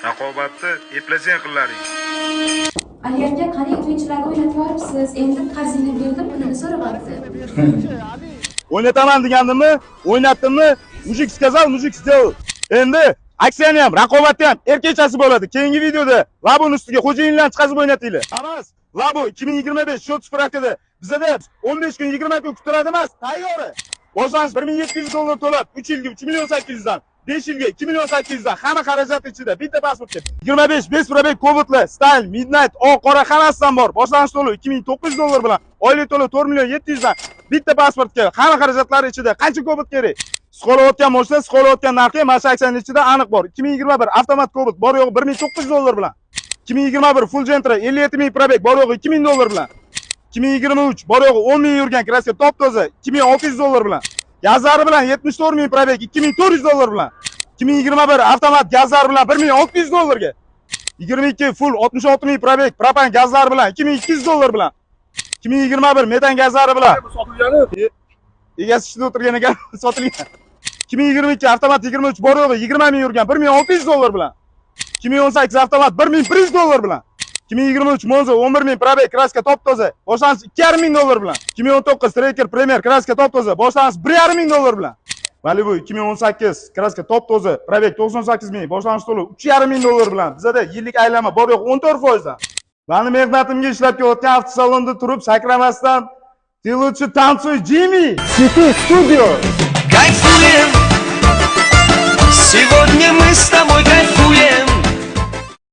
Raqobatni eplasang qillaring. Ali aka, qani o'yinchilarga o'ynatib yoribsiz. Endi qarzingni berdim, pulini so'rayapti. O'ynataman degandimmi? O'ynatdimmi? Mujik сказал, mujik сделал. Endi aksiyani ham, raqobatni ham erkechasi bo'ladi. Keyingi videoda Labuning ustiga xo'jayinlarni chiqazib o'ynatinglar. Amas, Labu 2025 shot spravkada bizada 15 kun 20 kun kutiladi emas, tayyor. Boshlanish $1700 to'lab, 3 yilga 3.800.000 dan, 5 yilga 2.800.000 dan hamma xarajat ichida bitta pasportga 25 5 probek Covid'li, Style, Midnight, oq qora hammasidan bor. Boshlanish to'lovi $2.900 bilan, oylik to'lov 4.700.000 dan bitta pasportga hamma xarajatlari ichida. Qancha Covid kerak? Sqolayotgan bo'lsa, sqolayotgan narxi mana shu aksiyaning ichida aniq bor. 2021 avtomat Covid bor yo'g'i $1.900 bilan. 2021 Full Gentra 57.000 probek bor yo'g'i $2.000 bilan. 2023 bor yo'g'i 10.000 yurgan kraska top toza $2.600 bilan. Gazlari bilan 74.000 probek $2.400 bilan. 2021 avtomat gazlar bilan $1.600 ga. 22 full 66.000 probek propan gazlar bilan $2.200 bilan. 2021 metan gazlari bilan sotilgani egasi ichida o'tirgan ekan sotilgan. 2022 avtomat 23 bor yo'g'i 20.000 yurgan $1.600 bilan. 2018 avtomat $1.100 bilan. 2023 Monza 11.000 probek kraska top toza boshlanish $2.500 bilan. 2019 Striker Premier kraska top toza boshlanish $1.500 bilan. Malibu 2018 kraska top toza probek 98.000 boshlanish to'lovi $3.500 bilan. Bizada yillik aylama bor yo'q 14% dan. Mani mehnatimga ishlab kelayotgan avtosalonda turib sakramasdan Делучи танцуй Jimmy City Studio. Кайфуем, сегодня мы с тобой кайфуем.